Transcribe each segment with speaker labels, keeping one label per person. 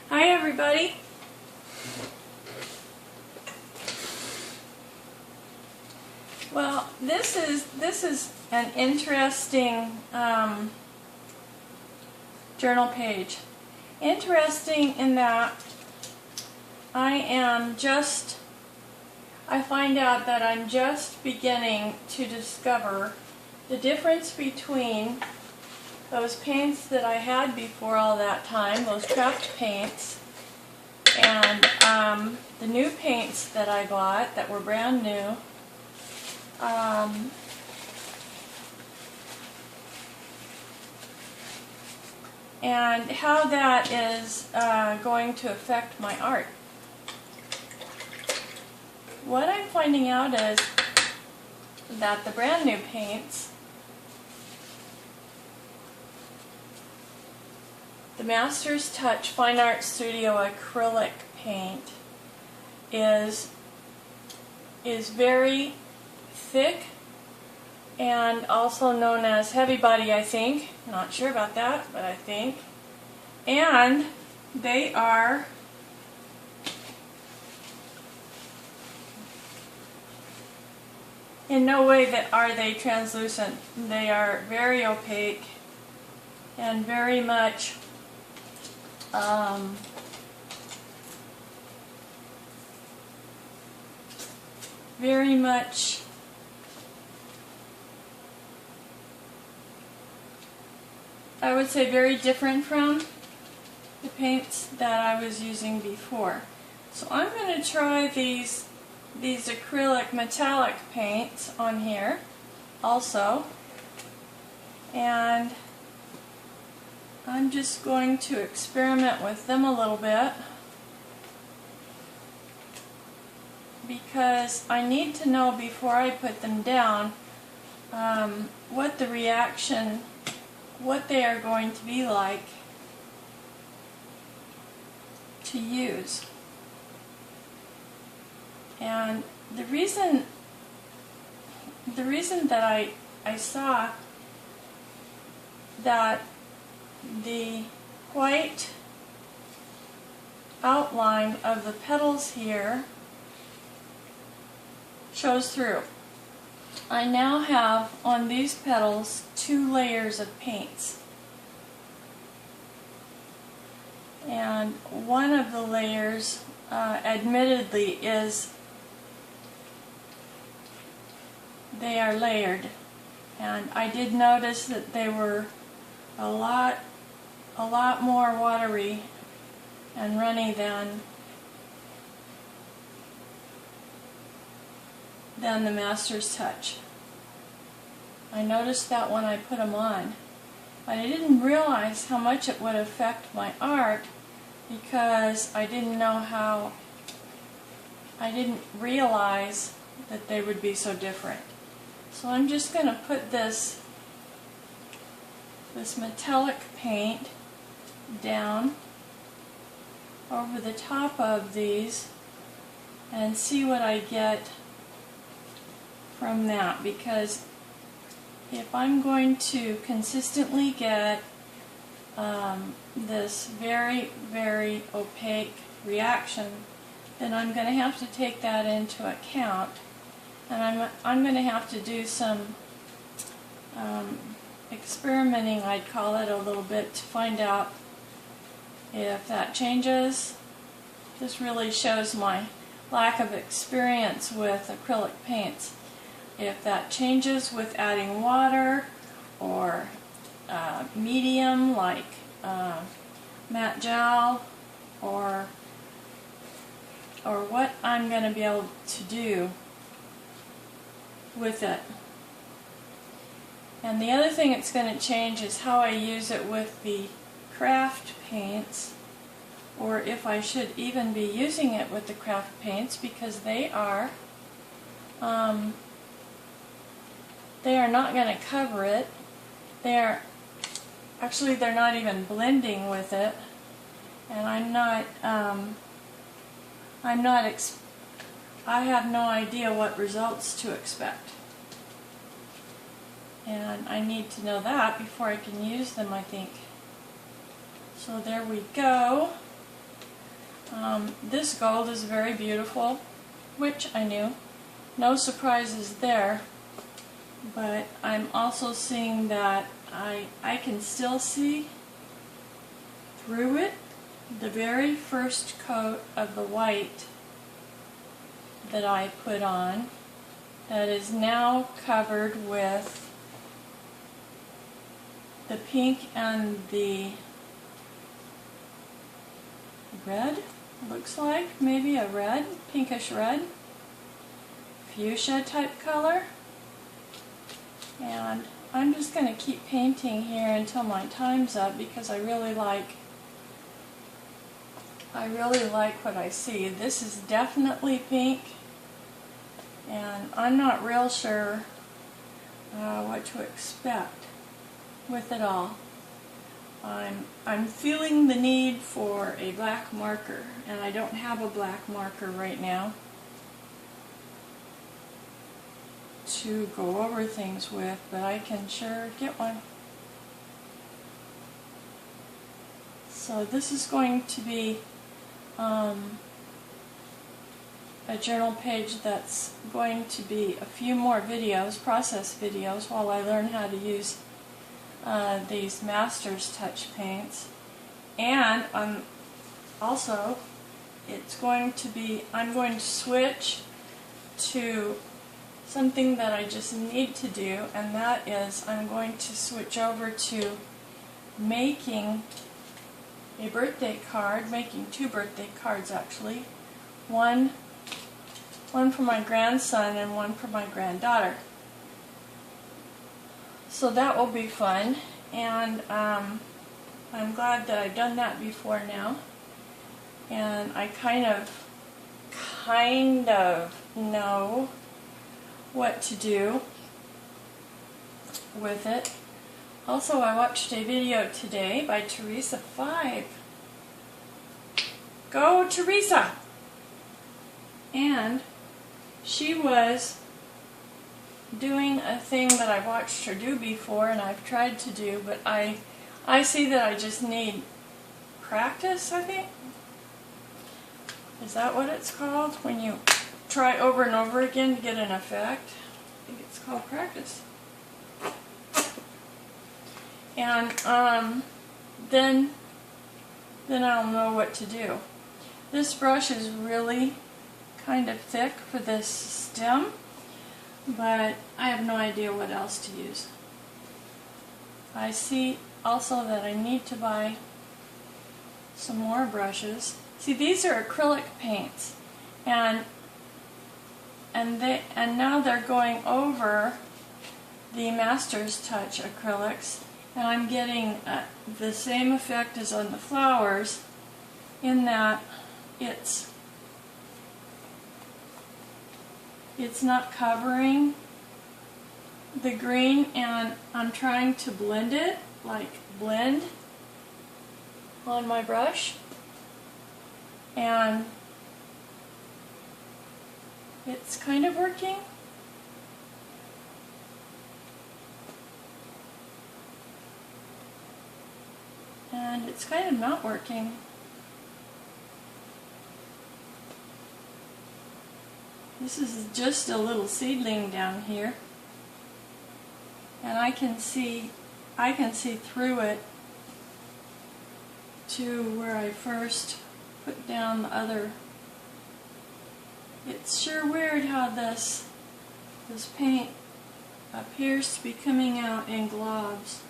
Speaker 1: Hi everybody. Well, this is an interesting journal page. Interesting in that I find out that I'm just beginning to discover the difference between those paints that I had before all that time, those craft paints, and the new paints that I bought that were brand new. And how that is going to affect my art. What I'm finding out is that the brand new paints, the Master's Touch Fine Art Studio acrylic paint, is very thick and also known as heavy body, I think. Not sure about that, but I think. And they are in no way that are they translucent. They are very opaque and very much I would say very different from the paints that I was using before. So I'm going to try these acrylic metallic paints on here also, and I'm just going to experiment with them a little bit because I need to know before I put them down what the reaction, what they are going to be like to use. And the reason that I saw that the white outline of the petals here shows through. I now have on these petals 2 layers of paints, and one of the layers admittedly they are layered, and I did notice that they were a lot more watery and runny than the Master's Touch. I noticed that when I put them on, but I didn't realize how much it would affect my art because I didn't realize that they would be so different. So I'm just going to put this metallic paint down over the top of these and see what I get from that, because if I'm going to consistently get this very, very opaque reaction, then I'm going to have to take that into account, and I'm going to have to do some experimenting, I'd call it, a little bit to find out if that changes. This really shows my lack of experience with acrylic paints. If that changes with adding water or medium like matte gel, or what I'm going to be able to do with it. And the other thing it's going to change is how I use it with the craft paints, or if I should even be using it with the craft paints, because they are not going to cover it. They're not even blending with it, and I have no idea what results to expect. And I need to know that before I can use them, I think. So there we go. This gold is very beautiful, which I knew. No surprises there, but I'm also seeing that I can still see through it the very first coat of the white that I put on that is now covered with the pink and the red, looks like, maybe a red, pinkish red, fuchsia type color. And I'm just going to keep painting here until my time's up because I really like what I see. This is definitely pink, and I'm not real sure what to expect with it all. I'm feeling the need for a black marker, and I don't have a black marker right now to go over things with, but I can sure get one. So this is going to be a journal page that's going to be a few more videos, process videos, while I learn how to use these Master's Touch paints. And also I'm going to switch to something that I just need to do, and that is I'm going to switch over to making a birthday card, making 2 birthday cards actually. One for my grandson and one for my granddaughter. So that will be fun, and I'm glad that I've done that before now, and I kind of know what to do with it. Also, I watched a video today by Teresa 5. Go, Teresa! And she was doing a thing that I watched her do before and I've tried to do, but I see that I just need practice, I think. Is that what it's called? When you try over and over again to get an effect? I think it's called practice. And then I'll know what to do. This brush is really kind of thick for this stem, but I have no idea what else to use. I see also that I need to buy some more brushes. See, these are acrylic paints, and now they're going over the Master's Touch acrylics, and I'm getting the same effect as on the flowers, in that it's not covering the green, and I'm trying to blend it, like blend on my brush, and it's kind of working. And it's kind of not working. This is just a little seedling down here, and I can see through it to where I first put down the other. It's sure weird how this paint appears to be coming out in globs.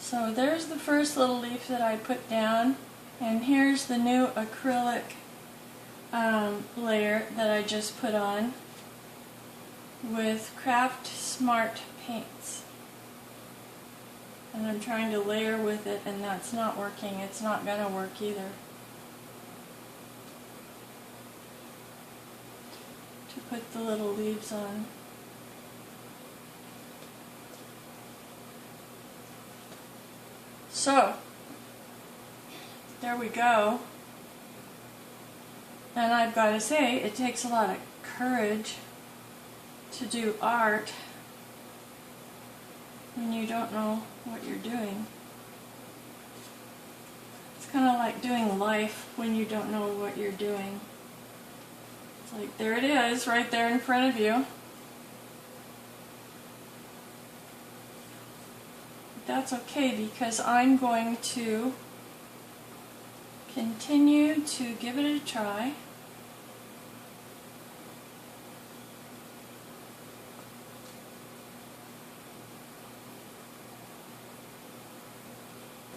Speaker 1: So there's the first little leaf that I put down, and here's the new acrylic layer that I just put on with Craft Smart paints. And I'm trying to layer with it, and that's not working. It's not going to work either. To put the little leaves on. So, there we go. And I've got to say, it takes a lot of courage to do art when you don't know what you're doing. It's kind of like doing life when you don't know what you're doing. It's like, there it is, right there in front of you. But that's okay, because I'm going to continue to give it a try.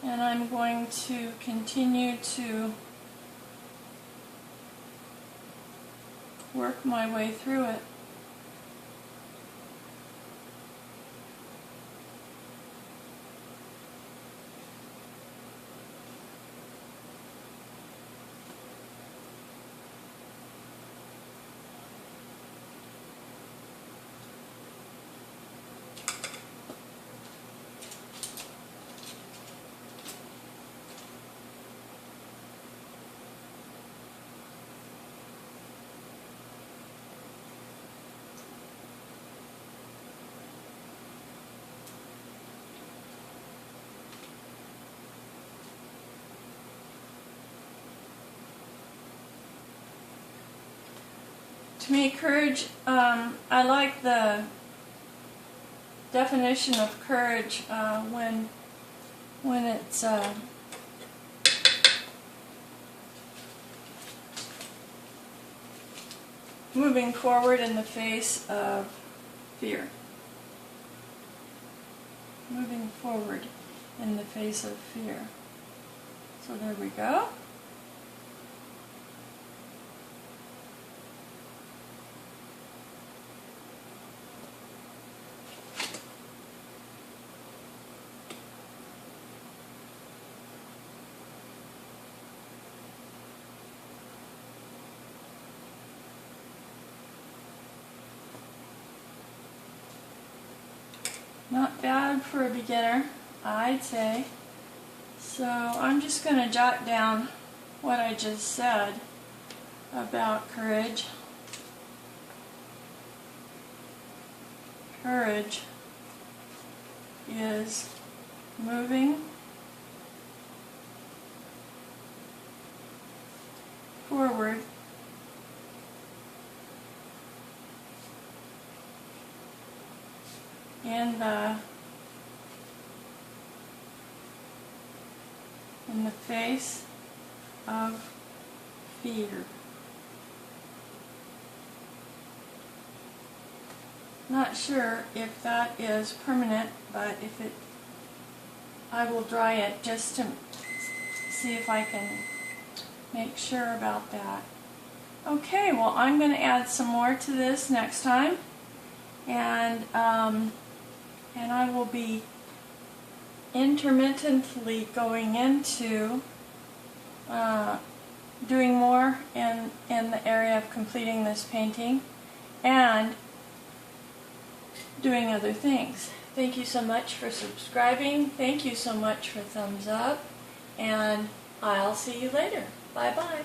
Speaker 1: And I'm going to continue to work my way through it. To me, courage, I like the definition of courage when it's moving forward in the face of fear. Moving forward in the face of fear. So there we go. Not bad for a beginner, I'd say. So I'm just going to jot down what I just said about courage. Courage is moving forward in the face of fear. Not sure if that is permanent, but if it, I will dry it just to see if I can make sure about that. Okay, well, I'm going to add some more to this next time, and I will be intermittently going into doing more in the area of completing this painting and doing other things. Thank you so much for subscribing. Thank you so much for thumbs up, and I'll see you later. Bye-bye.